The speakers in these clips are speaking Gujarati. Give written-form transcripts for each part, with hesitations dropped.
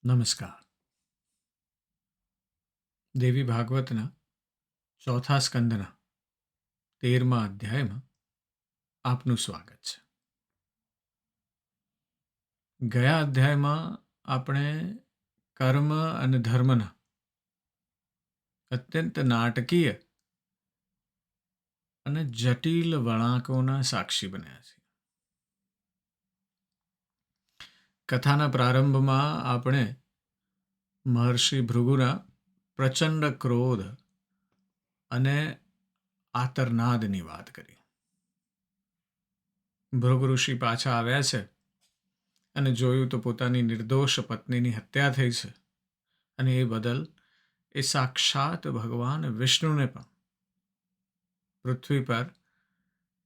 નમસ્કાર. દેવી ભાગવતના ચોથા સ્કંદના 13મા અધ્યાયમાં આપનું સ્વાગત છે. ગયા અધ્યાયમાં આપણે કર્મ અને ધર્મના અત્યંત નાટકીય અને જટિલ વળાંકોના સાક્ષી બન્યા છીએ. કથાના પ્રારંભમાં આપણે મહર્ષિ ભૃગુના પ્રચંડ ક્રોધ અને આતરનાદની વાત કરી. ભૃગુ ઋષિ પાછા આવ્યા છે અને જોયું તો પોતાની નિર્દોષ પત્નીની હત્યા થઈ છે, અને એ બદલ એ સાક્ષાત ભગવાન વિષ્ણુને પણ પૃથ્વી પર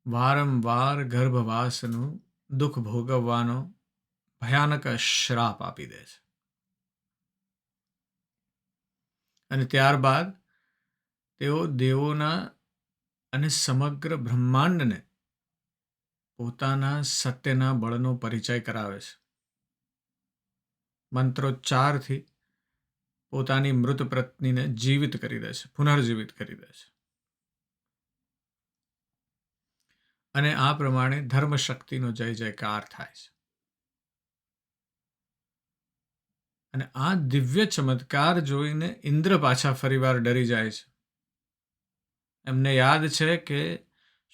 વારંવાર ગર્ભવાસનું દુઃખ ભોગવવાનો ભયાનક શ્રાપ આપી દે છે. અને ત્યારબાદ તેઓ દેવોના અને સમગ્ર બ્રહ્માંડને પોતાના સત્યના બળનો પરિચય કરાવે છે. મંત્રોચ્ચારથી પોતાની મૃત પત્નીને જીવિત કરી દે છે, પુનર્જીવિત કરી દે છે. અને આ પ્રમાણે ધર્મશક્તિનો જય જયકાર થાય છે. અને આ દિવ્ય ચમત્કાર જોઈને ઇન્દ્ર પાછા ફરીવાર ડરી જાય છે. એમને યાદ છે કે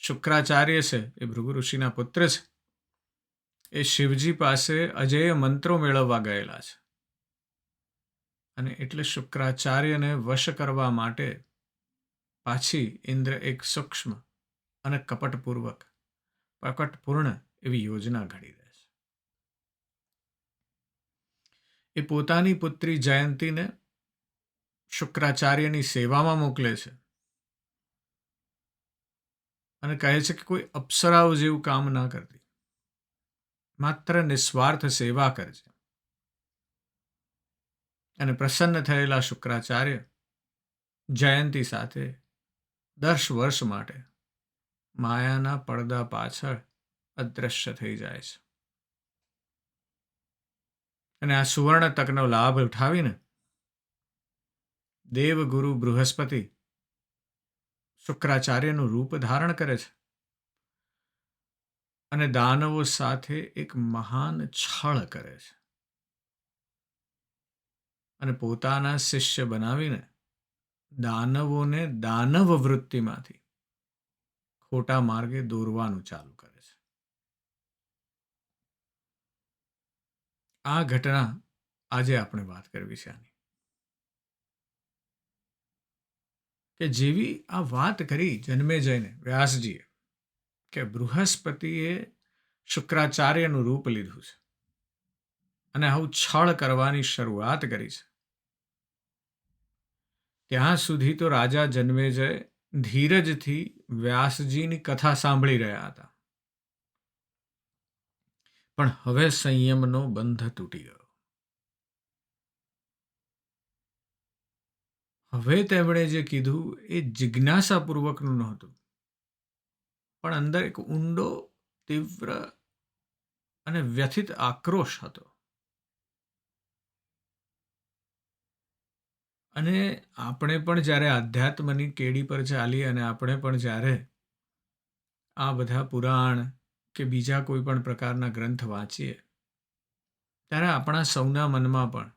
શુક્રાચાર્ય છે, એ ભૃગુ ઋષિના પુત્ર છે, એ શિવજી પાસે અજેય મંત્રો મેળવવા ગયેલા છે. અને એટલે શુક્રાચાર્યને વશ કરવા માટે પાછી ઇન્દ્ર એક સૂક્ષ્મ અને કપટપૂર્ણ એવી યોજના ઘડી દે છે. એ પોતાની પુત્રી જયંતીને શુક્રાચાર્યની સેવામાં મોકલે છે અને કહે છે કે કોઈ અપ્સરાઓ જેવું કામ ના કરતી, માત્ર નિસ્વાર્થ સેવા કરજે. અને પ્રસન્ન થયેલા શુક્રાચાર્ય જયંતી સાથે 10 વર્ષ માટે માયાના પડદા પાછળ અદૃશ્ય થઈ જાય છે. અને આ સુવર્ણ તકનો લાભ ઉઠાવીને દેવગુરુ બૃહસ્પતિ શુક્રાચાર્યનું રૂપ ધારણ કરે છે અને દાનવો સાથે એક મહાન છળ કરે છે. અને પોતાના શિષ્ય બનાવીને દાનવોને દાનવ વૃત્તિમાંથી ખોટા માર્ગે દોરવાનું ચાલુ કરે છે. આ ઘટના આજે આપણે વાત કરવી છે આની, કે જેવી આ વાત કરી જન્મેજયને વ્યાસજીએ કે બૃહસ્પતિએ શુક્રાચાર્યનું રૂપ લીધું છે અને આવું છળ કરવાની શરૂઆત કરી છે, ત્યાં સુધી તો રાજા જન્મેજય ધીરજથી વ્યાસજીની કથા સાંભળી રહ્યા હતા. પણ હવે સંયમનો બંધ તૂટી ગયો. હવે તેમણે જે કીધું એ જિજ્ઞાસાપૂર્વકનું નહોતું, પણ અંદર એક ઊંડો, તીવ્ર અને વ્યથિત આક્રોશ હતો. અને આપણે પણ જ્યારે આધ્યાત્મની કેડી પર ચાલીએ અને આપણે પણ જ્યારે આ બધા પુરાણ કે બીજા કોઈ પણ પ્રકારના ગ્રંથ વાંચીએ, ત્યારે આપણા સૌના મનમાં પણ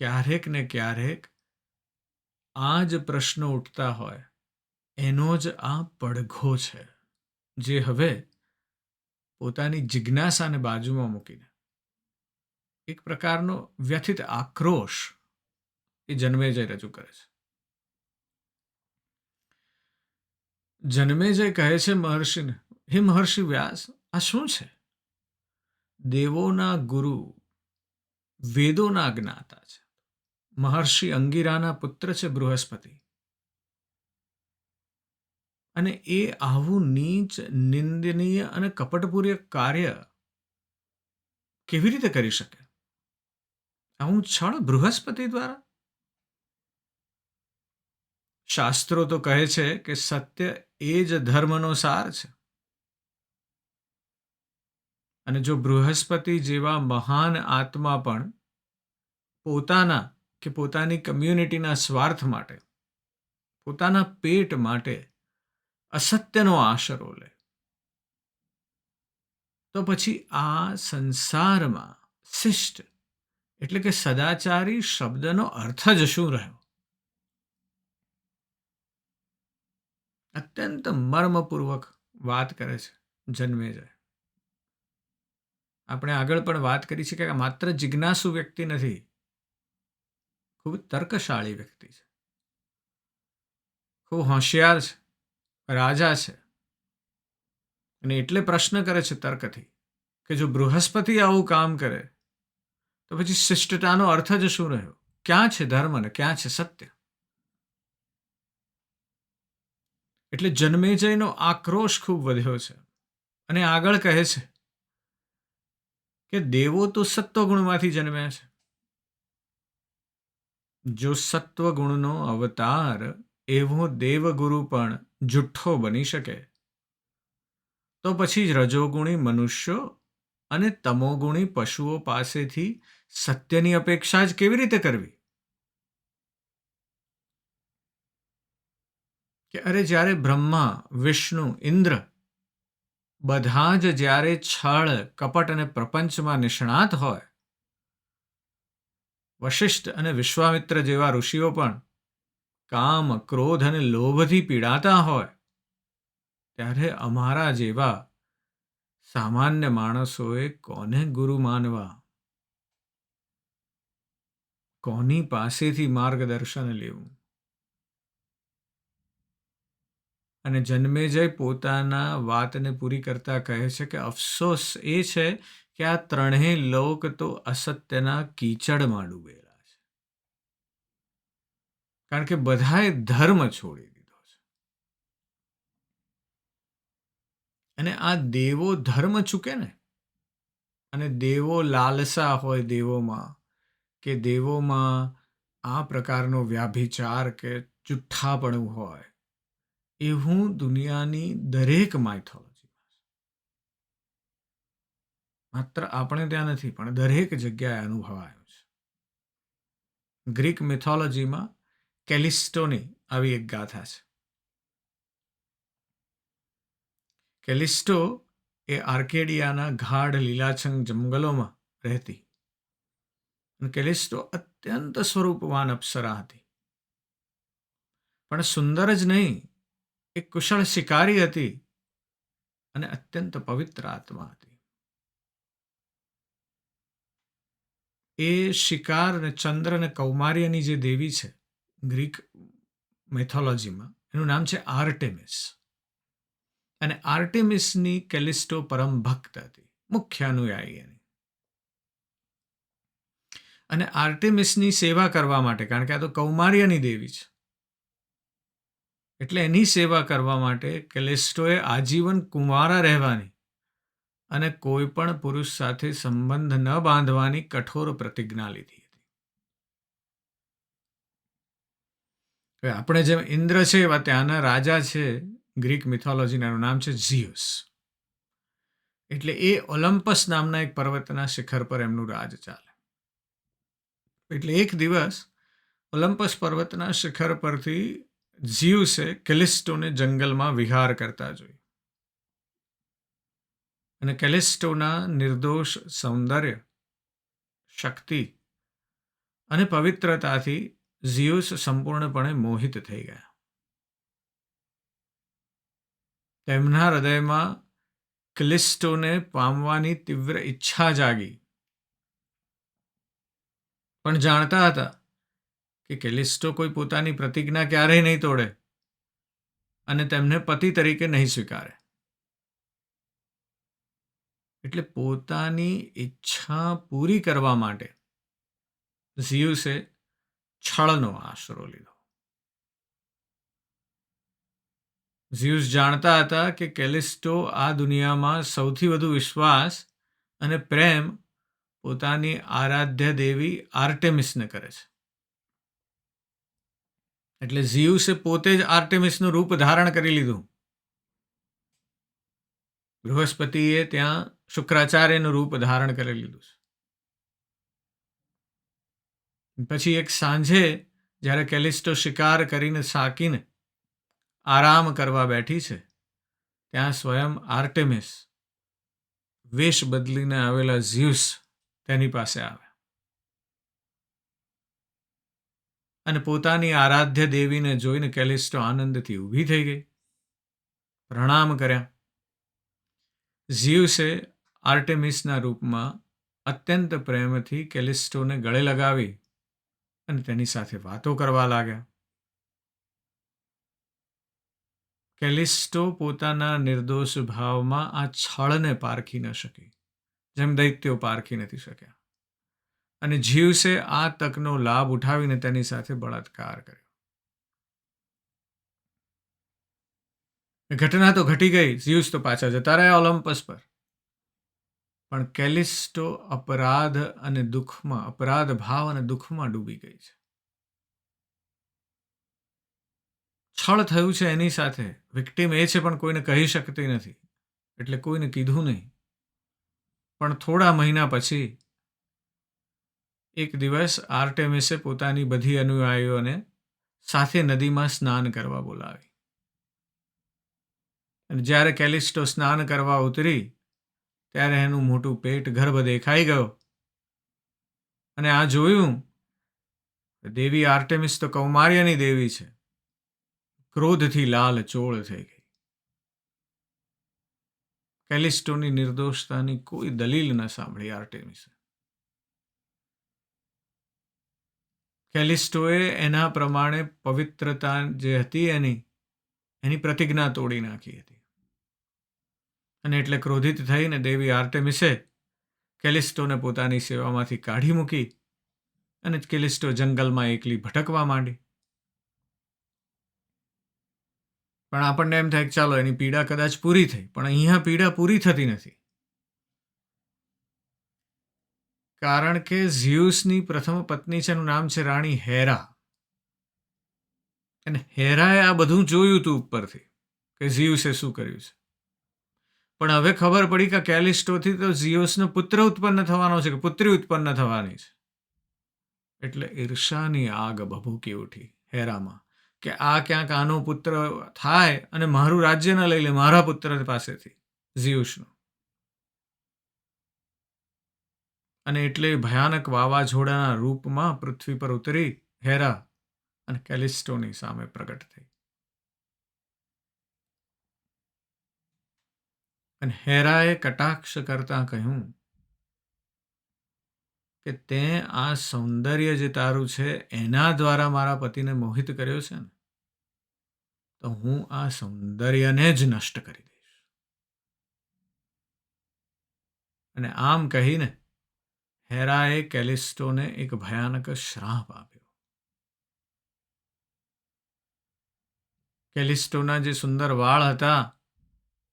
ક્યારેક ને ક્યારેક આ જ પ્રશ્નો ઉઠતા હોય. એનો જ આ પડઘો છે, જે હવે પોતાની જિજ્ઞાસાને બાજુમાં મૂકીને એક પ્રકારનો વ્યથિત આક્રોશ એ જન્મેજય રજૂ કરે છે. જન્મેજય કહે છે મહર્ષિને, હે મહર્ષિ વ્યાસ, આ શું છે? દેવોના ગુરુ, વેદોના જ્ઞાતા છે, મહર્ષિ અંગિરાના પુત્ર છે બૃહસ્પતિ, અને એ આવું નીચ, નિંદનીય અને કપટપૂર્વક કાર્ય કેવી રીતે કરી શકે? આવું છળ બૃહસ્પતિ દ્વારા? શાસ્ત્રો તો કહે છે કે સત્ય એ જ ધર્મનો સાર છે. અને જો બૃહસ્પતિ જેવા મહાન આત્મા પણ પોતાના કે પોતાની કમ્યુનિટીના સ્વાર્થ માટે, પોતાના પેટ માટે અસત્યનો આશરો લે, તો પછી આ સંસારમાં શિષ્ટ એટલે કે સદાચારી શબ્દનો અર્થ જ શું રહ્યો? અત્યંત મર્મપૂર્વક વાત કરે છે જન્મેજય. આપણે આગળ પણ વાત કરી છે કે માત્ર જિજ્ઞાસુ વ્યક્તિ નથી, ખૂબ તર્કશાળી વ્યક્તિ છે, ખૂબ હોશિયાર છે, રાજા છે. અને એટલે પ્રશ્ન કરે છે તર્કથી કે જો બૃહસ્પતિ આવું કામ કરે તો પછી શિષ્ટતાનો અર્થ જ શું રહ્યો? ક્યાં છે ધર્મ અને ક્યાં છે સત્ય? એટલે જન્મેજયનો આક્રોશ ખૂબ વધ્યો છે અને આગળ કહે છે કે દેવો તો સત્વગુણમાંથી જન્મ્યા છે. જો સત્વગુણનો અવતાર એવો દેવગુરુ પણ જુઠ્ઠો બની શકે, તો પછી રજોગુણી મનુષ્યો અને તમોગુણી પશુઓ પાસેથી સત્યની અપેક્ષા જ કેવી રીતે કરવી? કે અરે જ્યારે બ્રહ્મા, વિષ્ણુ, ઇન્દ્ર બધા જ જ્યારે છળ, કપટ અને પ્રપંચમાં નિષ્ણાત હોય, વશિષ્ઠ અને વિશ્વામિત્ર જેવા ઋષિઓ પણ કામ, ક્રોધ અને લોભથી પીડાતા હોય, ત્યારે અમારા જેવા સામાન્ય માણસોએ કોને ગુરુ માનવા? કોની પાસેથી માર્ગદર્શન લેવું? અને જન્મેજય પોતાના વાતને પૂરી કરતા કહે છે કે અફસોસ એ છે કે આ ત્રણેય લોક તો અસત્યના કીચડમાં ડૂબેલા છે, કારણ કે બધાએ ધર્મ છોડી દીધો છે. અને આ દેવો ધર્મ ચૂકે ને, અને દેવો લાલસા હોય દેવોમાં, કે દેવોમાં આ પ્રકારનો વ્યાભિચાર કે જુઠ્ઠાપણું હોય, એવું દુનિયાની દરેક માઇથોલોજીમાં છે. માત્ર આપણે ત્યાં નથી, પણ દરેક જગ્યાએ અનુભવાયું છે. ગ્રીક મિથોલોજીમાં કેલિસ્ટોની આવી એક ગાથા છે. કેલિસ્ટો એ આર્કેડિયાના ગાઢ લીલાછમ જંગલોમાં રહેતી, અને કેલિસ્ટો અત્યંત સ્વરૂપવાન અપ્સરા હતી. પણ સુંદર જ નહીં, એક કુશળ શિકારી હતી અને અત્યંત પવિત્ર આત્મા હતી. એ શિકાર અને ચંદ્ર અને કૌમાર્યની જે દેવી છે ગ્રીક મેથોલોજીમાં, એનું નામ છે આર્ટેમિસ. અને આર્ટેમિસની કેલિસ્ટો પરમ ભક્ત હતી, મુખ્ય અનુયાયી એની. અને આર્ટેમિસની સેવા કરવા માટે, કારણ કે આ તો કૌમાર્યની દેવી છે, એટલે એની સેવા કરવા માટે કેલિસ્ટોએ આજીવન કુંવારા રહેવાની અને કોઈ પણ પુરુષ સાથે સંબંધ ન બાંધવાની કઠોર પ્રતિજ્ઞા લીધી હતી. હવે આપણે જેમ ઇન્દ્ર છે એવા ત્યાંના રાજા છે ગ્રીક મિથોલોજીના, એનું નામ છે ઝિયુસ. એટલે એ ઓલમ્પસ નામના એક પર્વતના શિખર પર એમનું રાજ ચાલે. એટલે એક દિવસ ઓલમ્પસ પર્વતના શિખર પરથી ઝિયુસે કેલિસ્ટોને જંગલમાં વિહાર કરતા જોઈ. અને કેલિસ્ટોના નિર્દોષ સૌંદર્ય, શક્તિ અને પવિત્રતાથી ઝિયુસ સંપૂર્ણપણે મોહિત થઈ ગયા. તેમના હૃદયમાં કેલિસ્ટોને પામવાની તીવ્ર ઈચ્છા જાગી, પણ જાણતા હતા કે કેલિસ્ટો કોઈ પોતાની પ્રતિજ્ઞા ક્યારેય નહીં તોડે અને તેમને પતિ તરીકે નહીં સ્વીકારે. એટલે પોતાની ઈચ્છા પૂરી કરવા માટે ઝિયુસે છળનો આશરો લીધો. ઝિયુસ જાણતા હતા કે કેલિસ્ટો આ દુનિયામાં સૌથી વધુ વિશ્વાસ અને પ્રેમ પોતાની આરાધ્ય દેવી આર્ટેમિસને કરે છે. એટલે ઝિયુસે પોતે જ આર્ટેમિસનું રૂપ ધારણ કરી લીધું. બૃહસ્પતિએ ત્યાં શુક્રાચાર્યનું રૂપ ધારણ કરી લીધું છે. પછી એક સાંજે જ્યારે કેલિસ્ટો શિકાર કરીને સાકીને આરામ કરવા બેઠી છે, ત્યાં સ્વયં આર્ટેમિસ વેશ બદલીને આવેલા ઝ્યુસ તેની પાસે આવે અને પોતાની આરાધ્ય દેવીને જોઈને કેલિસ્ટો આનંદથી ઊભી થઈ ગઈ, પ્રણામ કર્યા. ઝ્યુસે આર્ટેમિસના રૂપમાં અત્યંત પ્રેમથી કેલિસ્ટોને ગળે લગાવી અને તેની સાથે વાતો કરવા લાગ્યા. કેલિસ્ટો પોતાના નિર્દોષ ભાવમાં આ છળને પારખી ન શકી, જેમ દૈત્યો પારખી નથી શક્યા, અને ઝ્યુસે આ તકનો લાભ ઉઠાવીને તેની સાથે બળાત્કાર કર્યો. ઘટના તો ઘટી ગઈ, ઝ્યુસ તો પાછા જતા રહ્યા ઓલિમ્પસ પર, પણ કેલિસ્ટો અપરાધ ભાવ અને દુઃખમાં ડૂબી ગઈ છે. છળ થયું છે એની સાથે, વિક્ટિમ એ છે પણ કોઈને કહી શકતી નથી, એટલે કોઈને કીધું નહીં. પણ થોડા મહિના પછી એક દિવસ આર્ટેમિસે પોતાની બધી અનુયાયીઓને સાથે નદીમાં સ્નાન કરવા બોલાવી. અને જ્યારે કેલિસ્ટો સ્નાન કરવા ઉતરી ત્યારે એનું મોટું પેટ ગર્ભ દેખાઈ ગયો, અને આ જોયું દેવી આર્ટેમિસ તો કૌમાર્યની દેવી છે, ક્રોધથી લાલ ચોળ થઈ ગઈ. કેલિસ્ટોની નિર્દોષતાની કોઈ દલીલ ન સાંભળી આર્ટેમિસે. કેલિસ્ટોએ એના પ્રમાણે પવિત્રતા જે હતી એની પ્રતિજ્ઞા તોડી નાખી હતી, અને એટલે ક્રોધિત થઈને દેવી આર્ટેમિસે કેલિસ્ટોને પોતાની સેવામાંથી કાઢી મૂકી અને કેલિસ્ટો જંગલમાં એકલી ભટકવા માંડી. પણ આપણને એમ થાય કે ચાલો એની પીડા કદાચ પૂરી થઈ, પણ અહીંયા પીડા પૂરી થતી નથી. કારણ કે ઝ્યુસની પ્રથમ પત્ની છે, એનું નામ છે રાણી હેરા, અને હેરાએ આ બધું જોયું હતું ઉપરથી કે ઝ્યુસે શું કર્યું છે. પણ હવે ખબર પડી કે કેલિસ્ટોથી તો ઝિયોસનો પુત્ર ઉત્પન્ન થવાનો છે, કે પુત્રી ઉત્પન્ન થવાની છે. એટલે ઈર્ષાની આગ ભભૂકી ઉઠી હેરામાં કે આ ક્યાંક આનો પુત્ર થાય અને મારું રાજ્ય ન લઈ લે મારા પુત્ર પાસેથી, ઝિયુસનું. અને એટલે ભયાનક વાવાઝોડાના રૂપમાં પૃથ્વી પર ઉતરી હેરા અને કેલિસ્ટોની સામે પ્રગટ થઈ. અને હેરાએ કટાક્ષ કરતા કહ્યું કે તે આ સૌંદર્ય જે તારું છે એના દ્વારા મારા પતિને મોહિત કર્યો છે ને, તો હું આ સૌંદર્યને જ નષ્ટ કરી દઈશ. અને આમ કહીને હેરાએ કેલિસ્ટોને એક ભયાનક શ્રાપ આપ્યો. કેલિસ્ટોના જે સુંદર વાળ હતા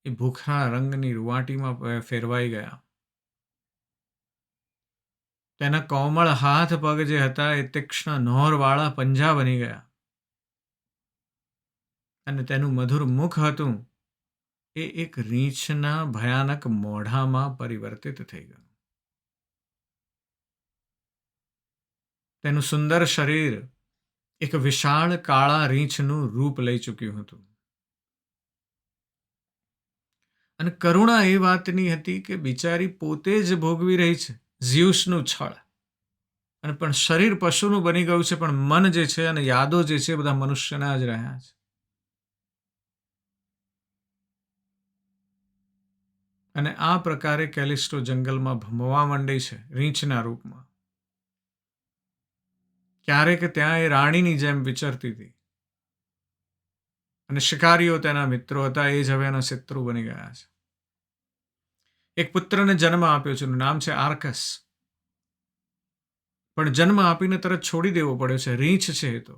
એ ભૂખરા રંગની રૂંવાટીમાં ફેરવાઈ ગયા. તેના કોમળ હાથ પગ જે હતા એ તીક્ષ્ણ નોરવાળા પંજા બની ગયા, અને તેનું મધુર મુખ હતું એ એક રીંછના ભયાનક મોઢામાં પરિવર્તિત થઈ ગયું. તેનું સુંદર શરીર એક વિશાળ કાળા રીંછનું રૂપ લઈ ચૂક્યું હતું. અને કરુણા એ વાતની હતી કે બિચારી પોતે જ ભોગવી રહી છે ઝ્યુસનું છળ, અને પણ શરીર પશુનું બની ગયું છે, પણ મન જે છે અને યાદો જે છે બધા મનુષ્યના જ રહ્યા છે. અને આ પ્રકારે કેલિસ્ટો જંગલમાં ભમવા માંડી છે રીંછના રૂપમાં. ક્યારેક ત્યાં એ રાણીની જેમ વિચરતી હતી, અને શિકારીઓ તેના મિત્રો હતા એ જ હવે એના શત્રુ બની ગયા છે. એક પુત્રને જન્મ આપ્યો છે, એનું નામ છે આર્કસ, પણ જન્મ આપીને તરત છોડી દેવો પડ્યો છે, રીંછ છે એ તો.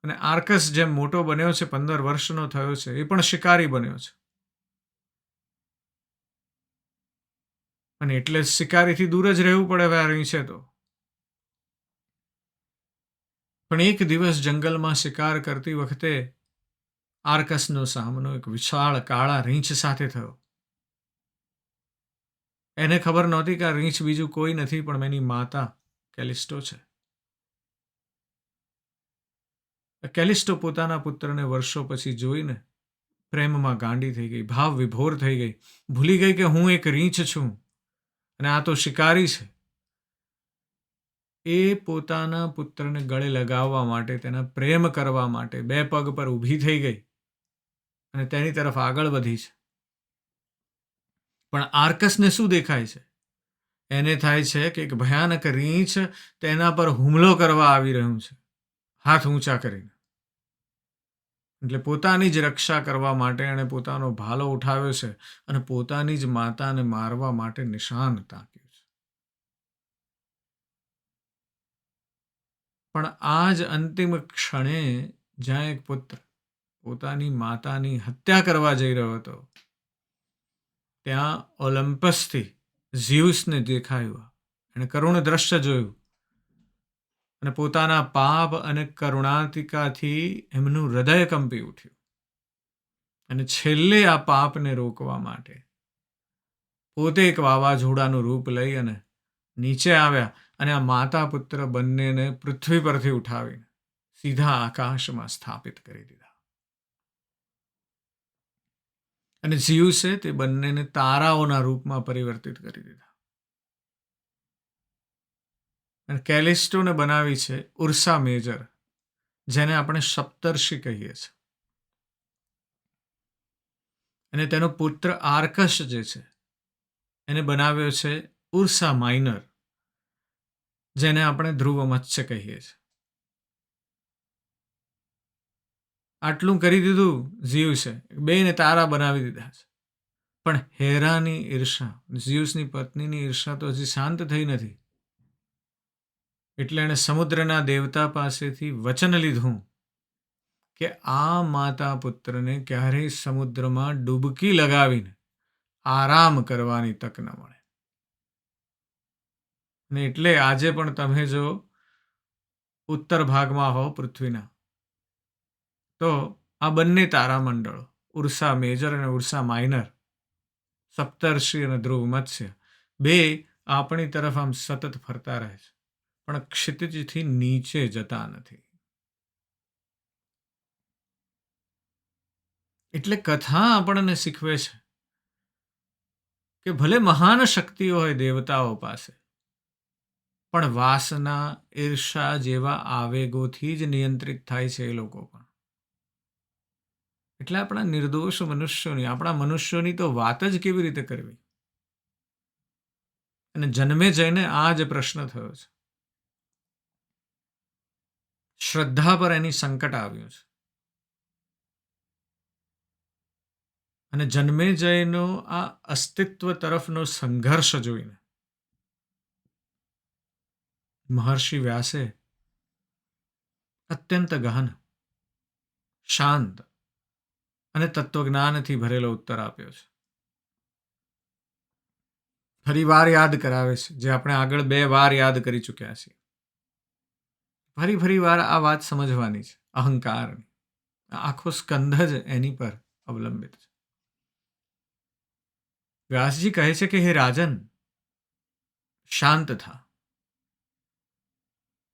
અને આર્કસ જેમ મોટો બન્યો છે, 15 વર્ષનો થયો છે, એ પણ શિકારી બન્યો છે. અને એટલે શિકારીથી દૂર જ રહેવું પડે હવે આ રીંછે તો. પણ એક દિવસ જંગલમાં શિકાર કરતી વખતે આર્કસનો સામનો એક વિશાળ કાળા રીંછ સાથે થયો. એને ખબર નહોતી કે આ રીંછ બીજું કોઈ નથી પણ એની માતા કેલિસ્ટો છે. કેલિસ્ટો પોતાના પુત્રને વર્ષો પછી જોઈને પ્રેમમાં ગાંડી થઈ ગઈ, ભાવ વિભોર થઈ ગઈ, ભૂલી ગઈ કે હું એક રીંછ છું અને આ તો શિકારી છે. એ પોતાના પુત્રને ગળે લગાવવા માટે, તેના પ્રેમ કરવા માટે 2 પગ પર ઊભી થઈ ગઈ અને તેની તરફ આગળ વધી છે. પણ આર્કસને શું દેખાય છે? એને થાય છે કે એક ભયાનક રીંછ તેના પર હુમલો કરવા આવી રહ્યું છે, હાથ ઊંચા કરીને. એટલે પોતાની જ રક્ષા કરવા માટે એણે પોતાનો ભાલો ઉઠાવ્યો છે અને પોતાની જ માતાને મારવા માટે નિશાન તાક્યું છે. પણ આ જ અંતિમ ક્ષણે જ્યાં એક પુત્ર પોતાની માતાની હત્યા કરવા જઈ રહ્યો હતો, ત્યાં ઓલિમ્પસથી ઝ્યુસને દેખાયું. એણે કરુણ દ્રશ્ય જોયું અને પોતાના પાપ અને કરુણાતિકાથી એમનું હૃદય કંપી ઉઠ્યું. અને છેલ્લે આ પાપને રોકવા માટે પોતે એક વાવાઝોડાનું રૂપ લઈ અને નીચે આવ્યા અને આ માતા પુત્ર બંનેને પૃથ્વી પરથી ઉઠાવીને સીધા આકાશમાં સ્થાપિત કરી દીધા. અને ઝ્યુસે તે બંનેને તારાઓના રૂપમાં પરિવર્તિત કરી દીધા. અને કેલિસ્ટોને બનાવી છે ઉર્સા મેજર, જેને આપણે સપ્તર્ષિ કહીએ છીએ. અને તેનો પુત્ર આર્કસ જે છે એને બનાવ્યો છે ઉર્સા માઇનર, જેને આપણે ધ્રુવ મત્સ્ય કહીએ છીએ. આટલું કરી દીધું ઝ્યુસે, 2ને તારા બનાવી દીધા છે. પણ હેરાની ઈર્ષા, ઝ્યુસની પત્નીની ઈર્ષા તો હજી શાંત થઈ નથી. એટલે એણે સમુદ્રના દેવતા પાસેથી વચન લીધું કે આ માતા પુત્રને ક્યારેય સમુદ્રમાં ડૂબકી લગાવીને આરામ કરવાની તક ન મળે. ને એટલે આજે પણ તમે જો ઉત્તર ભાગમાં હો પૃથ્વીના, તો આ બંને તારામંડળો ઉર્સા મેજર અને ઉર્સા માઇનર, સપ્તર્ષિ અને ધ્રુવ મત્સ્ય, 2 આપણી તરફ આમ સતત ફરતા રહે છે, પણ ક્ષિતિજથી નીચે જતા નથી. એટલે કથા આપણને શીખવે છે કે ભલે મહાન શક્તિઓ હોય દેવતાઓ પાસે, પણ વાસના, ઈર્ષા જેવા આવેગોથી જ નિયંત્રિત થાય છે એ લોકો પણ. એટલે આપણા નિર્દોષ મનુષ્યોની, આપણા મનુષ્યોની તો વાત જ કેવી રીતે કરવી. અને જન્મે જઈને આ જ પ્રશ્ન થયો છે. શ્રદ્ધા પર એની સંકટ આવ્યું છે. અને જન્મે જયનો આ અસ્તિત્વ તરફનો સંઘર્ષ જોઈને મહર્ષિ વ્યાસે અત્યંત ગહન, શાંત અને તત્વજ્ઞાનથી ભરેલો ઉત્તર આપ્યો છે. ફરી વાર યાદ કરાવે છે, જે આપણે આગળ 2 વાર યાદ કરી ચૂક્યા છીએ. ફરી વાર આ વાત સમજવાની છે, અહંકારની. આખો સ્કંધ જ એની પર અવલંબિત છે. વ્યાસજી કહે છે કે હે રાજન, શાંત થા.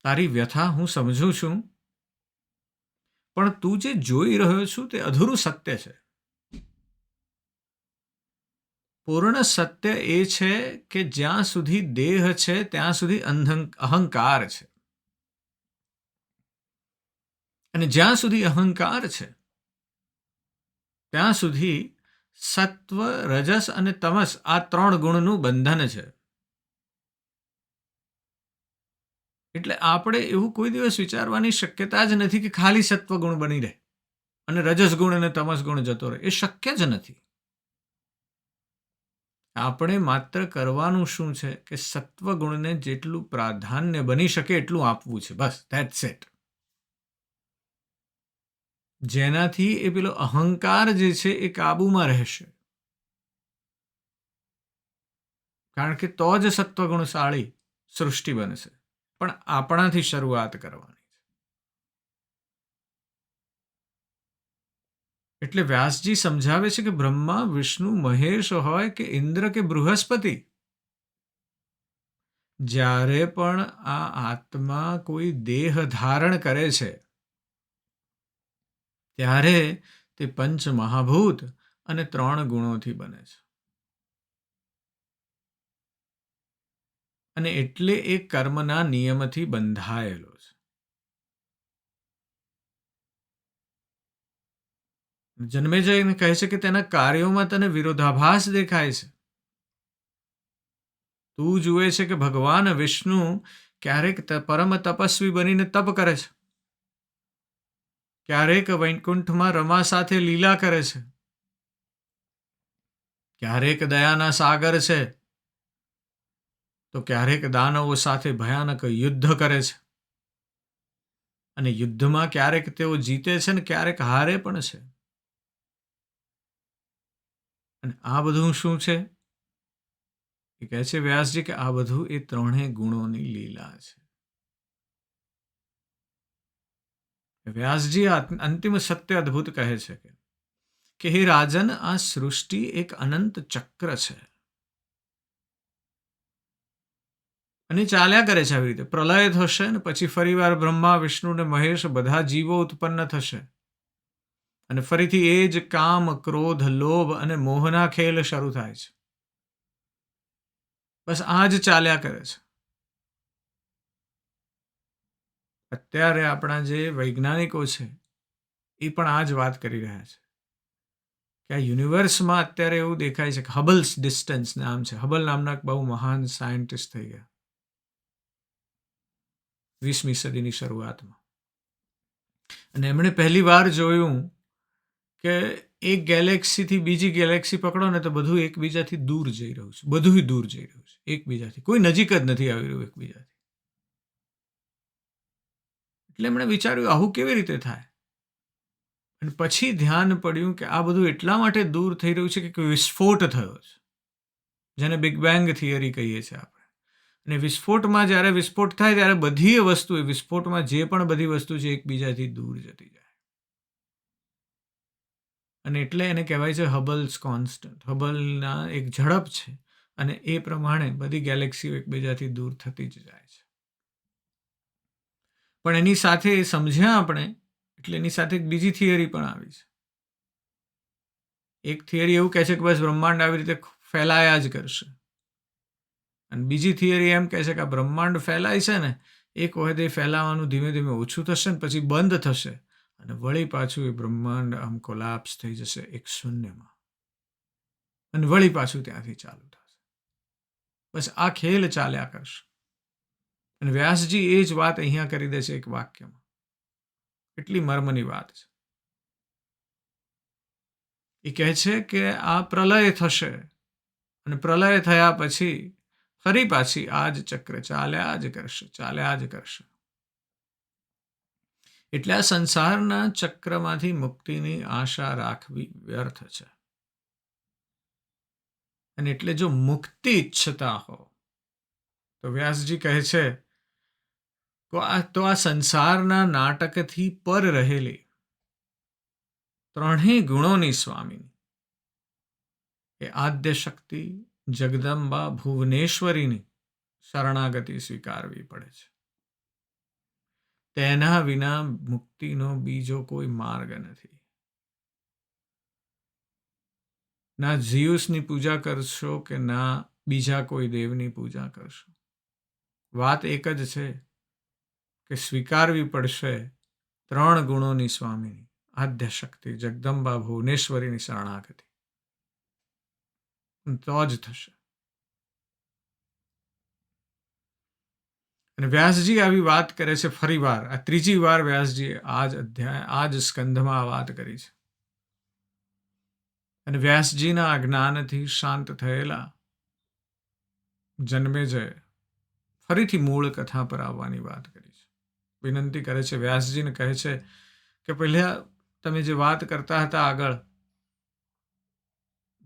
તારી વ્યથા હું સમજું છું, પણ તું જે જોઈ રહ્યો છું તે અધૂરું સત્ય છે. પૂર્ણ સત્ય એ છે કે જ્યાં સુધી દેહ છે ત્યાં સુધી અહંકાર છે. અને જ્યાં સુધી અહંકાર છે ત્યાં સુધી સત્વ, રજસ અને તમસ, આ 3 ગુણનું બંધન છે. એટલે આપણે એવું કોઈ દિવસ વિચારવાની શક્યતા જ નથી કે ખાલી સત્વ ગુણ બની રહે અને રજસ ગુણ અને તમસ ગુણ જતો રહે. એ શક્ય જ નથી. આપણે માત્ર કરવાનું શું છે કે સત્વ ગુણને જેટલું પ્રાધાન્ય બની શકે એટલું આપવું છે, બસ. That's it. જેનાથી એ પેલો અહંકાર જે છે એ કાબુમાં રહેશે. કારણ કે તો જ સત્વગુણશાળી સૃષ્ટિ બનશે. પણ આપણાથી શરૂઆત કરવાની છે. એટલે વ્યાસજી સમજાવે છે કે બ્રહ્મા, વિષ્ણુ, મહેશ હોય કે ઇન્દ્ર કે બૃહસ્પતિ, જ્યારે પણ આ આત્મા કોઈ દેહ ધારણ કરે છે ત્યારે તે પંચ મહાભૂત અને 3 ગુણોથી બને છે. અને એટલે એ કર્મના નિયમથી બંધાયેલો છે. જન્મેજયને કહે છે કે તેના કાર્યોમાં તને વિરોધાભાસ દેખાય છે. તું જુએ છે કે ભગવાન વિષ્ણુ ક્યારેક પરમ તપસ્વી બનીને તપ કરે છે, ક્યારેક વૈકુંઠમાં રમા સાથે લીલા કરે છે, ક્યારેક દયાના સાગર છે, તો ક્યારેક દાનવો સાથે ભયાનક યુદ્ધ કરે છે. અને યુદ્ધમાં ક્યારેક તેઓ જીતે છે ને ક્યારેક હારે પણ છે. અને આ બધું શું છે? એ કહે છે વ્યાસજી કે આ બધું એ 3 ગુણોની લીલા છે. વ્યાસજી અંતિમ સત્ય અદ્ભુત કહે છે કે હે રાજન, આ સૃષ્ટિ એક અનંત ચક્ર છે અને ચાલ્યા કરે છે. આવી રીતે પ્રલય થશે ને પછી ફરીવાર બ્રહ્મા વિષ્ણુ ને મહેશ બધા જીવો ઉત્પન્ન થશે અને ફરીથી એ જ કામ, ક્રોધ, લોભ અને મોહના ખેલ શરૂ થાય છે. બસ આ જ ચાલ્યા કરે છે. અત્યારે આપણા જે વૈજ્ઞાનિકો છે એ પણ આ જ વાત કરી રહ્યા છે કે આ યુનિવર્સમાં અત્યારે એવું દેખાય છે કે હબલ્સ ડિસ્ટન્સ નામ છે. હબલ નામના એક બહુ મહાન સાયન્ટિસ્ટ થઈ ગયા 20મી સદીની શરૂઆતમાં. અને એમણે પહેલી વાર જોયું કે એક ગેલેક્સીથી બીજી ગેલેક્સી પકડો ને તો બધું એકબીજાથી દૂર જઈ રહ્યું છે. બધું દૂર જઈ રહ્યું છે એકબીજાથી. કોઈ નજીક જ નથી આવી રહ્યું એકબીજાથી. એટલે એમણે વિચાર્યું આવું કેવી રીતે થાય? અને પછી ધ્યાન પડ્યું કે આ બધું એટલા માટે દૂર થઈ રહ્યું છે કે વિસ્ફોટ થયો છે, જેને બિગ બેંગ થિયરી કહીએ છીએ આપણે. અને વિસ્ફોટમાં જ્યારે વિસ્ફોટ થાય ત્યારે બધી વસ્તુ, વિસ્ફોટમાં જે પણ બધી વસ્તુ છે એકબીજાથી દૂર જતી જાય. અને એટલે એને કહેવાય છે હબલ્સ કોન્સ્ટન્ટ. હબલના એક ઝડપ છે અને એ પ્રમાણે બધી ગેલેક્સીઓ એકબીજાથી દૂર થતી જ જાય છે. પણ એની સાથે સમજ્યા આપણે એટલે એની સાથે એક બીજી થિયરી પણ આવી છે. એક થિયરી એવું કહે છે કે બસ બ્રહ્માંડ આવી રીતે ફેલાયા જ કરશે. અને બીજી થિયરી એમ કહે છે કે આ બ્રહ્માંડ ફેલાય છે ને એક વખત એ ફેલાવાનું ધીમે ધીમે ઓછું થશે ને પછી બંધ થશે અને વળી પાછું એ બ્રહ્માંડ આમ કોલાપ્સ થઈ જશે એક શૂન્યમાં અને વળી પાછું ત્યાંથી ચાલુ થશે. બસ આ ખેલ ચાલ્યા કરશે. અને વ્યાસજી એ જ વાત અહીંયા કરી દે છે એક વાક્યમાં. એટલી મર્મની વાત છે. એ કહે છે કે આ પ્રલય થશે અને પ્રલય થયા પછી ફરી પાછી આ જ ચક્ર ચાલ્યા જ કરશે, ચાલ્યા જ કરશે. એટલે આ સંસારના ચક્રમાંથી મુક્તિની આશા રાખવી વ્યર્થ છે. અને એટલે જો મુક્તિ ઈચ્છતા હો તો વ્યાસજી કહે છે તો આ સંસારના નાટકથી પર રહેલી 3 ગુણોની સ્વામીની એ આદ્ય શક્તિ જગદંબા ભુવનેશ્વરીની શરણાગતિ સ્વીકારવી પડે છે. તેના વિના મુક્તિનો બીજો કોઈ માર્ગ નથી. ના ઝિયુસની પૂજા કરશો કે ના બીજા કોઈ દેવની પૂજા કરશો. વાત એક જ છે કે સ્વીકારવી પડશે 3 ગુણોની સ્વામીની આદ્ય શક્તિ જગદંબા ભુવનેશ્વરીની શરણાગતિ. તો જ થશે. અને વ્યાસજી આવી વાત કરે છે ફરી વાર. આ ત્રીજી વાર વ્યાસજી આ જ સ્કંધમાં આ વાત કરી છે. અને વ્યાસજીના આ જ્ઞાનથી શાંત થયેલા જન્મેજય ફરીથી મૂળ કથા પર આવવાની વાત કરી છે. વિનંતી કરે છે વ્યાસજીને, કહે છે કે પહેલા તમે જે વાત કરતા હતા આગળ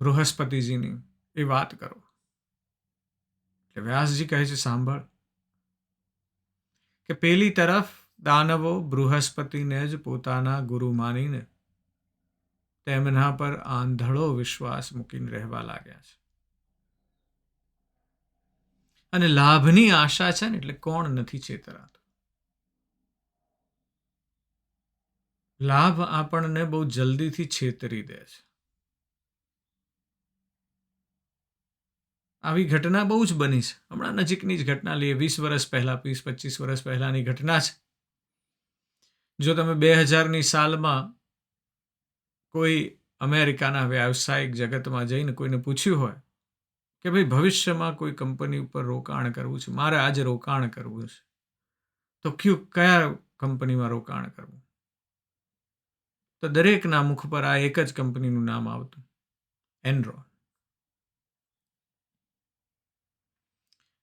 બૃહસ્પતિજીની એ વાત કરો. એટલે વ્યાસજી કહે છે સાંભળ કે પેલી તરફ દાનવો બૃહસ્પતિને જ પોતાના ગુરુ માનીને તેમના પર આંધળો વિશ્વાસ મૂકીને રહેવા લાગ્યા છે. અને લાભની આશા છે ને એટલે કોણ નથી છેતરાતું. લાભ આપણને બહુ જલ્દીથી છેતરી દે છે. આવી ઘટના બહુ જ બની છે. હમણાં નજીકની જ ઘટના લઈએ, 20 વર્ષ પહેલાં, 20-25 વર્ષ પહેલાંની ઘટના છે. જો તમે 2000ની સાલમાં કોઈ અમેરિકાના વ્યાવસાયિક જગતમાં જઈને કોઈને પૂછ્યું હોય કે ભાઈ ભવિષ્યમાં કોઈ કંપની ઉપર રોકાણ કરવું છે, મારે આજે રોકાણ કરવું છે, તો કયા કંપનીમાં રોકાણ કરવું, તો દરેકના મુખ પર આ એક જ કંપનીનું નામ આવતું, એનરોન.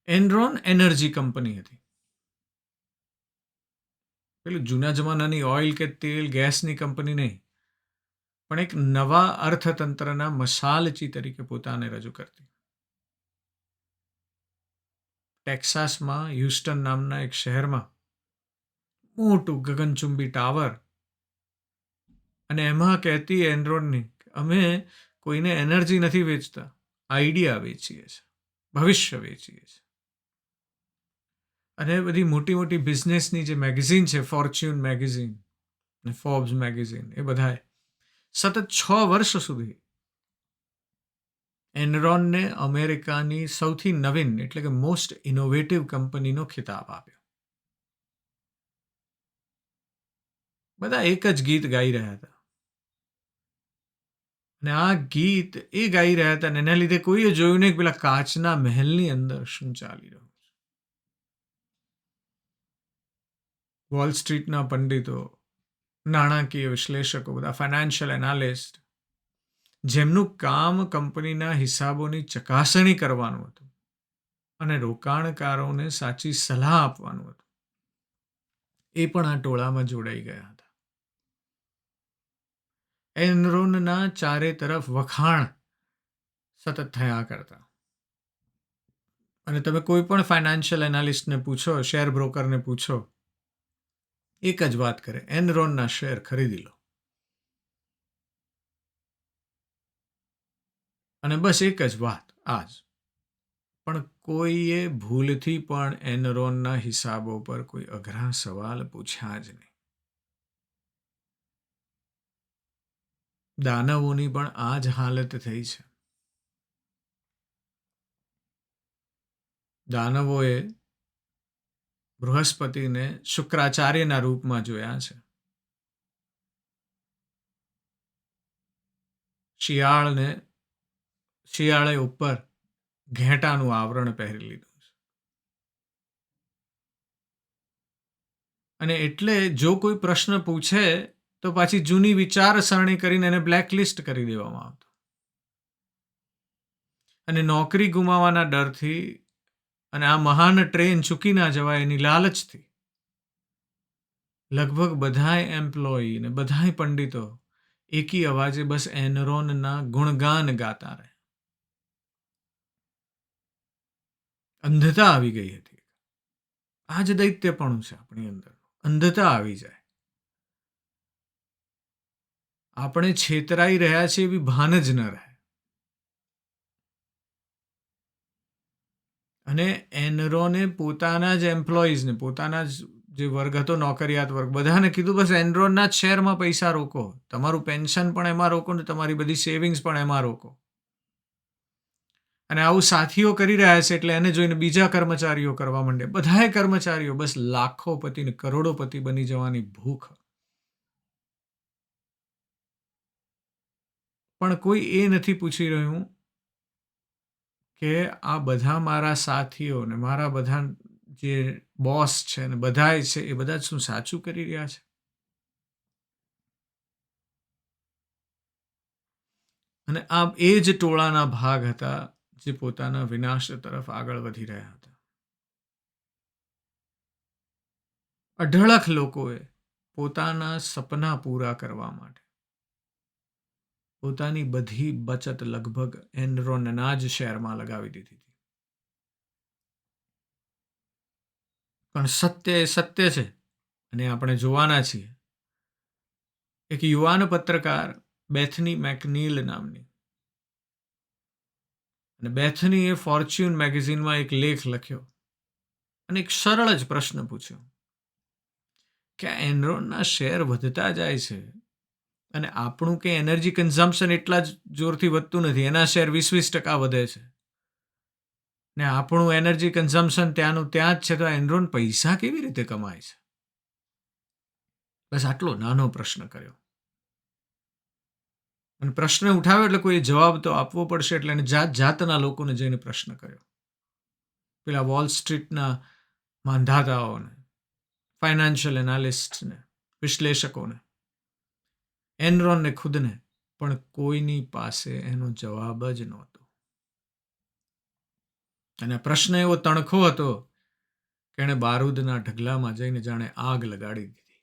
એનરોન એનર્જી કંપની હતી. પેલું જૂના જમાનાની ઓઇલ કે તેલ ગેસની કંપની નહીં, પણ એક નવા અર્થતંત્રના મશાલચી તરીકે પોતાને રજૂ કરતી. ટેક્સાસમાં હ્યુસ્ટન નામના એક શહેરમાં મોટું ગગનચુંબી ટાવર, અને એમાં કહેતી એનરોનની, અમે કોઈને એનર્જી નથી વેચતા, આઈડિયા વેચીએ છીએ, ભવિષ્ય વેચીએ છીએ. અને બધી મોટી મોટી બિઝનેસની જે મેગેઝિન છે, ફોર્ચ્યુન મેગેઝિન અને ફોર્બ્સ મેગેઝિન, એ બધાએ સતત 6 વર્ષ સુધી એનરોનને અમેરિકાની સૌથી નવીન એટલે કે મોસ્ટ ઇનોવેટિવ કંપનીનો ખિતાબ આપ્યો. બધા એક જ ગીત ગાઈ રહ્યા હતા, અને આ ગીત એ ગાઈ રહ્યા હતા, અને એના લીધે કોઈએ જોયું નહીં કે પેલા કાચના મહેલની અંદર શું ચાલી રહ્યું છે. વોલ સ્ટ્રીટના પંડિતો, નાણાકીય વિશ્લેષકો, બધા ફાઇનાન્શિયલ એનાલિસ્ટ, જેમનું કામ કંપનીના હિસાબોની ચકાસણી કરવાનું હતું અને રોકાણકારોને સાચી સલાહ આપવાનું હતું, એ પણ આ ટોળામાં જોડાઈ ગયા હતા. એનરોનના ચારે તરફ વખાણ સતત થયા કરતા. અને તમે કોઈ પણ ફાઇનાન્શિયલ એનાલિસ્ટને પૂછો, શેર બ્રોકરને પૂછો, એક જ વાત કરે, એનરોનના શેર ખરીદી લો. અને બસ એક જ વાત, આજ. પણ કોઈએ ભૂલથી પણ એનરોનના હિસાબો પર કોઈ અઘરા સવાલ પૂછ્યા જ નહીં. દાનવોની પણ આ જ હાલત થઈ છે. દાનવોએ બૃહસ્પતિને શુક્રાચાર્યના રૂપમાં જોયા છે. શિયાળે ઉપર ઘેટાનું આવરણ પહેરી લીધું છે. અને એટલે જો કોઈ પ્રશ્ન પૂછે તો પાછી જૂની વિચારસરણી કરીને એને બ્લેકલિસ્ટ કરી દેવામાં આવતો. અને નોકરી ગુમાવવાના ડરથી અને આ મહાન ટ્રેન ચૂકી ના જવાય એની લાલચથી લગભગ બધાય એમ્પ્લોયી ને બધાય પંડિતો એકી અવાજે બસ એનરોનના ગુણગાન ગાતા રહે. અંધતા આવી ગઈ હતી. આ જ દૈત્યપણું છે આપણી અંદર. અંધતા આવી જાય. આપણે છેતરાઈ રહ્યા છીએ એવી ભાન જ ન રહે. અને એનરોને પોતાના જ એમ્પ્લોઈઝને, પોતાના જ જે વર્ગ હતો, નોકરિયાત વર્ગ, બધાને કીધું બસ એનરોનના જ શેરમાં પૈસા રોકો, તમારું પેન્શન પણ એમાં રોકો ને તમારી બધી સેવિંગ્સ પણ એમાં રોકો. અને આવું સાથીઓ કરી રહ્યા છે એટલે એને જોઈને બીજા કર્મચારીઓ કરવા માંડે. બધાએ કર્મચારીઓ બસ લાખોપતિ ને કરોડોપતિ બની જવાની ભૂખ. પણ કોઈ એ નથી પૂછી રહ્યું કે આ બધા મારા સાથીઓ ને મારા બધા જે બોસ છે ને બધાય છે એ બધા શું સાચું કરી રહ્યા છે? અને આ એ જ ટોળાના ભાગ હતા જે પોતાના વિનાશ તરફ આગળ વધી રહ્યા હતા. અઢળક લોકોએ પોતાના સપના પૂરા કરવા માટે પોતાની બધી બચત લગભગ એનરોનના જ શેરમાં લગાવી દીધી હતી. પણ સત્ય એ સત્ય છે અને આપણે જોવાના છીએ. એક યુવાન પત્રકાર બેથની મેકનીલ નામની, અને બેથનીએ ફોર્ચ્યુન મેગેઝિનમાં એક લેખ લખ્યો અને એક સરળ જ પ્રશ્ન પૂછ્યો કે આ એનરોનના શેર વધતા જાય છે અને આપણું કે એનર્જી કન્ઝમ્પશન એટલા જ જોરથી વધતું નથી. એના શેર 20% વધે છે ને આપણું એનર્જી કન્ઝમ્પશન ત્યાંનું ત્યાં જ છે. તો આ એનરોન પૈસા કેવી રીતે કમાય છે? બસ આટલો નાનો પ્રશ્ન કર્યો. અને પ્રશ્ન ઉઠાવ્યો એટલે કોઈ જવાબ તો આપવો પડશે, એટલે એને જાત જાતના લોકોને જઈને પ્રશ્ન કર્યો. પેલા વોલ સ્ટ્રીટના માંધાતાઓને, ફાઇનાન્શિયલ એનાલિસ્ટને, વિશ્લેષકોને, એનરોનને ખુદને, પણ કોઈની પાસે એનો જવાબ જ નહોતો. અને પ્રશ્ન એવો તણખો હતો કે એણે બારૂદના ઢગલામાં જઈને જાણે આગ લગાડી દીધી.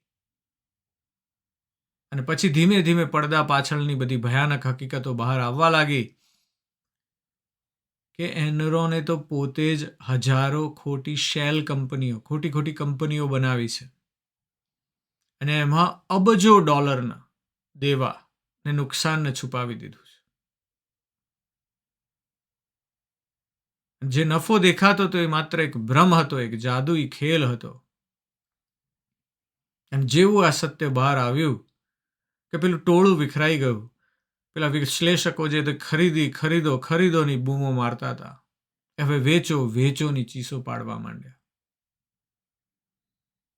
અને પછી ધીમે ધીમે પડદા પાછળની બધી ભયાનક હકીકતો બહાર આવવા લાગી કે એનરોને તો પોતે જ હજારો ખોટી શેલ કંપનીઓ, ખોટી ખોટી કંપનીઓ બનાવી છે અને એમાં અબજો ડોલરના દેવા ને નુકસાનને છુપાવી દીધું છે. જે નફો દેખાતો હતો એ માત્ર એક ભ્રમ હતો, એક જાદુઈ ખેલ હતો. અને જેવું આ સત્ય બહાર આવ્યું કે પેલું ટોળું વિખરાઈ ગયું. પેલા વિશ્લેષકો જે ખરીદો ખરીદોની બૂમો મારતા હતા, હવે વેચો વેચોની ચીસો પાડવા માંડ્યા.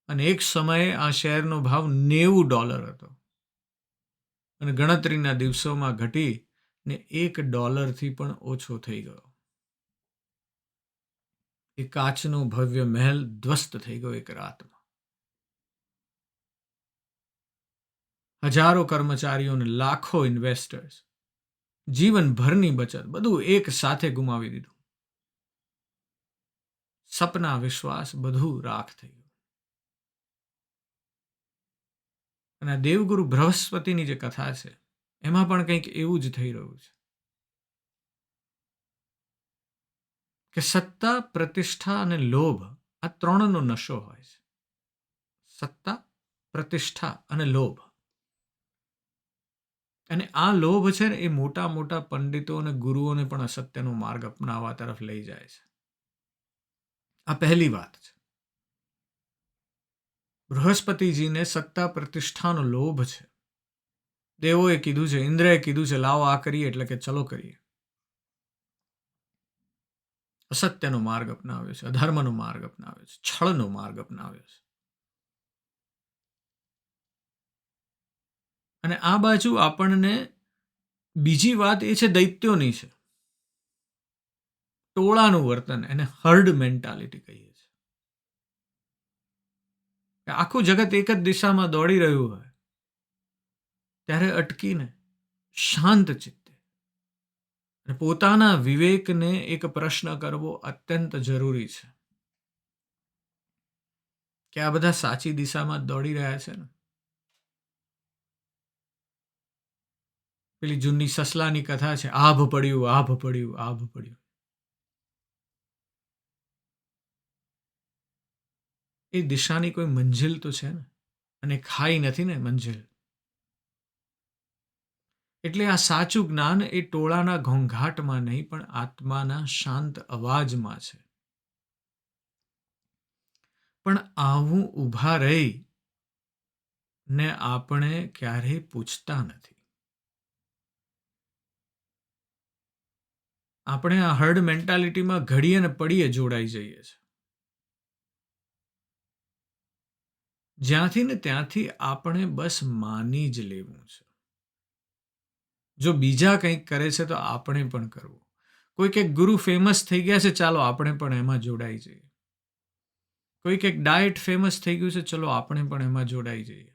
અને એક સમયે આ શેરનો ભાવ $90 હતો અને ગણતરીના દિવસોમાં ઘટી ને $1 પણ ઓછો થઈ ગયો. એ કાચનો ભવ્ય મહેલ ધ્વસ્ત થઈ ગયો એક રાતમાં. હજારો કર્મચારીઓને, લાખો ઇન્વેસ્ટર્સ, જીવનભરની બચત બધું એક સાથે ગુમાવી દીધું. સપના, વિશ્વાસ બધું રાખ થઈ ગયું. અને આ દેવગુરુ બૃહસ્પતિની જે કથા છે એમાં પણ કંઈક એવું જ થઈ રહ્યું છે કે સત્તા, પ્રતિષ્ઠા અને લોભ આ ત્રણનો નશો હોય છે. સત્તા, પ્રતિષ્ઠા અને લોભ. અને આ લોભ છે ને એ મોટા મોટા પંડિતો અને ગુરુઓને પણ અસત્યનો માર્ગ અપનાવવા તરફ લઈ જાય છે. આ પહેલી વાત છે. બૃહસ્પતિજીને સત્તા પ્રતિષ્ઠાનો લોભ છે. દેવોએ કીધું છે, ઇન્દ્રએ કીધું છે, લાવો આ કરીએ, એટલે કે ચલો કરીએ. અસત્યનો માર્ગ અપનાવ્યો છે, અધર્મનો માર્ગ અપનાવ્યો છે, છળનો માર્ગ અપનાવ્યો છે. અને આ બાજુ આપણને બીજી વાત એ છે દૈત્યોની છે. ટોળાનું વર્તન, એને હર્ડ મેન્ટાલિટી કહીએ છીએ. આખું જગત એક જ દિશામાં દોડી રહ્યું હોય ત્યારે અટકીને શાંત ચિત્તે અને પોતાના વિવેકને એક પ્રશ્ન કરવો અત્યંત જરૂરી છે કે આ બધા સાચી દિશામાં દોડી રહ્યા છે ને? પેલી જૂની સસલાની કથા છે, આભ પડ્યું, આભ પડ્યું, આભ પડ્યું. એ દિશાની કોઈ મંજિલ તો છે ને, અને ખાઈ નથી ને મંજિલ. એટલે આ સાચું જ્ઞાન એ ટોળાના ઘોંઘાટમાં નહીં, પણ આત્માના શાંત અવાજમાં છે. પણ આવું ઊભા રહી ને આપણે ક્યારેય પૂછતા નથી. આપણે આ હર્ડ મેન્ટાલિટીમાં ઘડીએ ને પડીએ જોડાઈ જઈએ છીએ. જ્યાંથી ને ત્યાંથી આપણે બસ માની જ લેવું છે. જો બીજા કંઈક કરે છે તો આપણે પણ કરવું. કોઈક એક ગુરુ ફેમસ થઈ ગયા છે, ચાલો આપણે પણ એમાં જોડાઈ જઈએ. કોઈક એક ડાયટ ફેમસ થઈ ગયું છે, ચલો આપણે પણ એમાં જોડાઈ જઈએ.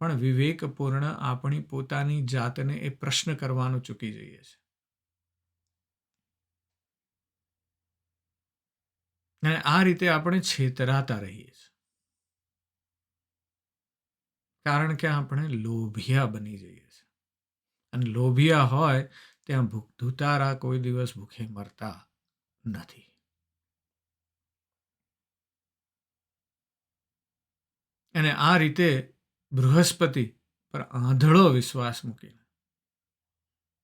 પણ વિવેકપૂર્ણ આપણી પોતાની જાતને એ પ્રશ્ન કરવાનું ચૂકી જઈએ છીએ. અને આ રીતે આપણે છેતરાતા રહીએ છીએ. કારણ કે આપણે લોભિયા બની જઈએ છીએ. અને લોભિયા હોય ત્યાં ધુતારા કોઈ દિવસ ભૂખે મરતા નથી. અને આ રીતે બૃહસ્પતિ પર આંધળો વિશ્વાસ મૂકીને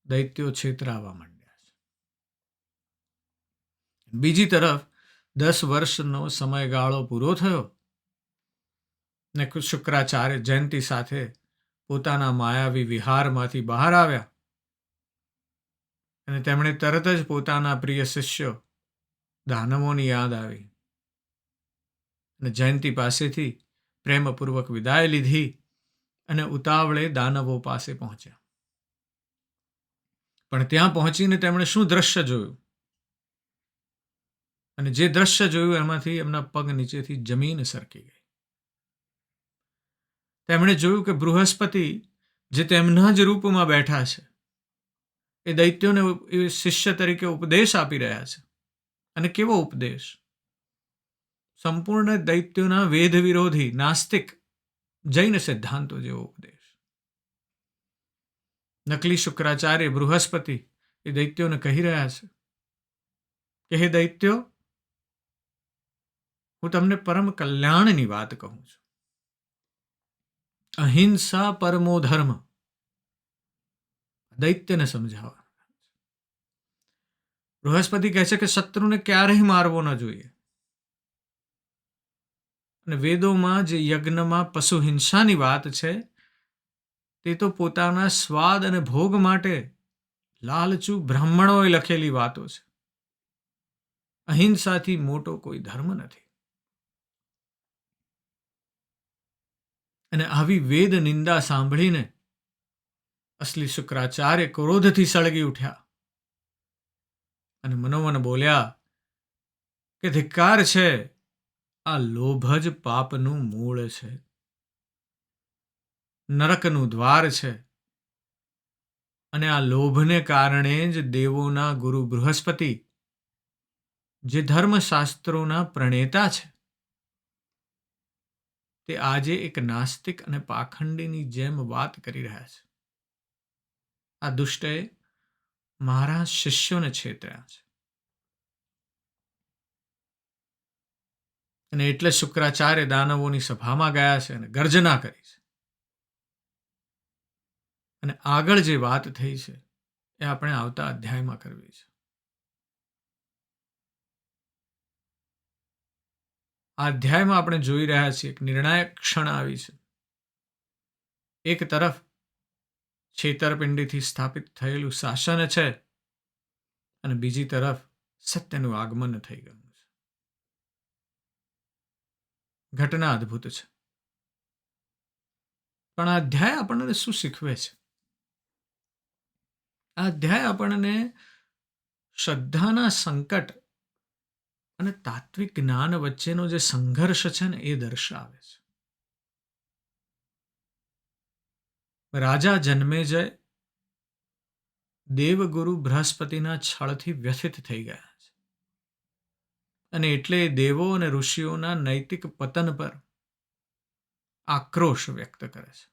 દૈત્યો છેતરાવા માંડ્યા છે. બીજી તરફ 10 વર્ષનો સમયગાળો પૂરો થયો ને શુક્રાચાર્ય જયંતિ સાથે પોતાના માયાવી વિહારમાંથી બહાર આવ્યા અને તેમણે તરત જ પોતાના પ્રિય શિષ્યો દાનવોની યાદ આવી અને જયંતિ પાસેથી પ્રેમપૂર્વક વિદાય લીધી અને ઉતાવળે દાનવો પાસે પહોંચ્યા. પણ ત્યાં પહોંચીને તેમણે શું દ્રશ્ય જોયું અને જે દ્રશ્ય જોયું એમાંથી એમના પગ નીચેથી જમીન સરકી ગઈ. તેમણે જોયું કે બૃહસ્પતિ જે તેમના જ રૂપમાં બેઠા છે એ દૈત્યોને શિષ્ય તરીકે ઉપદેશ આપી રહ્યા છે. અને કેવો ઉપદેશ! સંપૂર્ણ દૈત્યોના વેદ વિરોધી નાસ્તિક જૈન સિદ્ધાંતો જેવો ઉપદેશ. નકલી શુક્રાચાર્ય બૃહસ્પતિ એ દૈત્યોને કહી રહ્યા છે કે હે દૈત્યો, હું તમને પરમ કલ્યાણની વાત કહું છું. અહિંસા પરમો ધર્મ. દૈત્યને સમજાવવા. બૃહસ્પતિ કહે છે કે શત્રુને ક્યારેય મારવો ન જોઈએ. અને વેદોમાં જે યજ્ઞમાં પશુ હિંસાની વાત છે તે તો પોતાના સ્વાદ અને ભોગ માટે લાલચુ બ્રાહ્મણોએ લખેલી વાતો છે. અહિંસાથી મોટો કોઈ ધર્મ નથી. અને આવી વેદ નિંદા સાંભળીને અસલી શુક્રાચાર્ય ક્રોધથી સળગી ઉઠ્યા અને મનોમન બોલ્યા કે ધિક્કાર છે, આ લોભ જ પાપનું મૂળ છે, નરકનું દ્વાર છે. અને આ લોભને કારણે જ દેવોના ગુરુ બૃહસ્પતિ, જે ધર્મશાસ્ત્રોના પ્રણેતા છે, તે આજે એક નાસ્તિક અને પાખંડીની જેમ વાત કરી રહ્યા છે. આ દુષ્ટએ મારા શિષ્યોને છેતર્યા છે. અને એટલે શુક્રાચાર્ય દાનવોની સભામાં ગયા છે અને ગર્જના કરી છે. અને આગળ જે વાત થઈ છે એ આપણે આવતા અધ્યાયમાં કરવી છે. આ અધ્યાયમાં આપણે જોઈ રહ્યા છીએ એક નિર્ણાયક ક્ષણ આવી છે. એક તરફ છેતરપિંડીથી સ્થાપિત થયેલું શાસન છે અને બીજી તરફ સત્યનું આગમન થઈ ગયું છે. ઘટના અદ્ભુત છે. પણ આ અધ્યાય આપણને શું શીખવે છે? આ અધ્યાય આપણને શ્રદ્ધાના સંકટ અને તાત્વિક જ્ઞાન વચ્ચેનો જે સંઘર્ષ છે ને એ દર્શાવે છે. રાજા જન્મેજય દેવગુરુ બૃહસ્પતિના છળથી વ્યથિત થઈ ગયા છે અને એટલે દેવો અને ઋષિઓના નૈતિક પતન પર આક્રોશ વ્યક્ત કરે છે.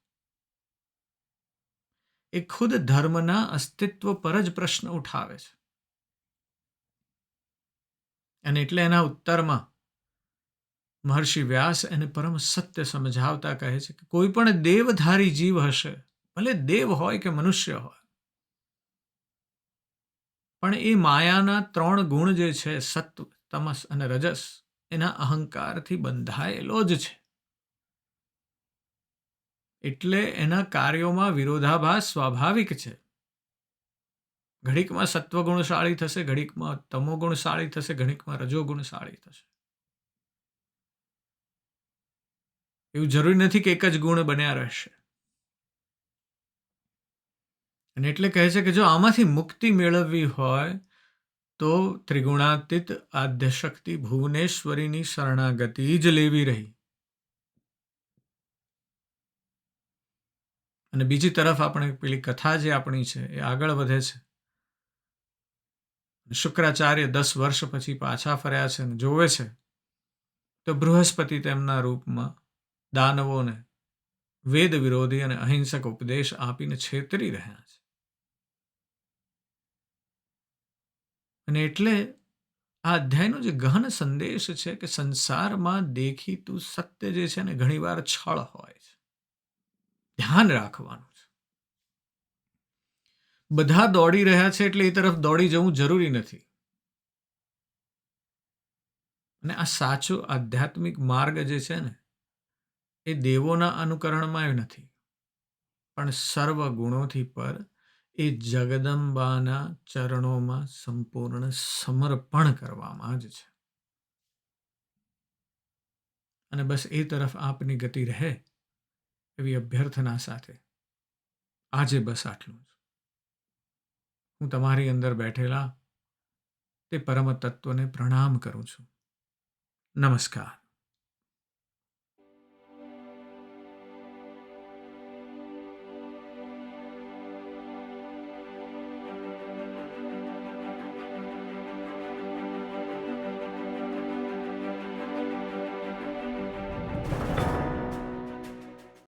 એ ખુદ ધર્મના અસ્તિત્વ પર જ પ્રશ્ન ઉઠાવે છે. અને એટલે એના ઉત્તરમાં મહર્ષિ વ્યાસ એને પરમ સત્ય સમજાવતા કહે છે કે કોઈ પણ દેવધારી જીવ હશે, ભલે દેવ હોય કે મનુષ્ય હોય, પણ એ માયાના 3 ગુણ જે છે, સત્વ, તમસ અને રજસ, એના અહંકારથી બંધાયેલો જ છે. એટલે એના કાર્યોમાં વિરોધાભાસ સ્વાભાવિક છે. ઘડીકમાં સત્વગુણશાળી થશે, ઘડીકમાં તમોગુણશાળી થશે, ઘડીકમાં રજોગુણશાળી થશે. એવું જરૂરી નથી કે એક જ ગુણ બન્યા રહેશે. અને એટલે કહે છે કે જો આમાંથી મુક્તિ મેળવવી હોય તો ત્રિગુણાતીત આદ્યશક્તિ ભુવનેશ્વરીની શરણાગતિ જ લેવી રહી. અને બીજી તરફ આપણે પેલી કથા જે આપણી છે એ આગળ વધે છે. શુક્રાચાર્ય 10 વર્ષ પછી પાછા ફર્યા છે અને જોવે છે તો બૃહસ્પતિ તેમના રૂપમાં દાનવોને વેદ વિરોધી અને અહિંસક ઉપદેશ આપીને છેતરી રહ્યા છે. અને એટલે આ અધ્યાયનો જે ગહન સંદેશ છે કે સંસારમાં દેખીતું સત્ય જે છે ને ઘણીવાર છળ હોય છે. ધ્યાન રાખવાનું છે. બધા દોડી રહ્યા છે એટલે એ તરફ દોડી જવું જરૂરી નથી. અને આ સાચો આધ્યાત્મિક માર્ગ જે છે ને, એ દેવોના અનુકરણમાં નથી, પણ સર્વ ગુણોથી પર એ જગદંબાના ચરણોમાં સંપૂર્ણ સમર્પણ કરવામાં જ છે. અને બસ એ તરફ આપની ગતિ રહે એવી અભ્યર્થના સાથે આજે બસ આટલું જ. હું તમારી અંદર બેઠેલા તે પરમ તત્વને પ્રણામ કરું છું. નમસ્કાર.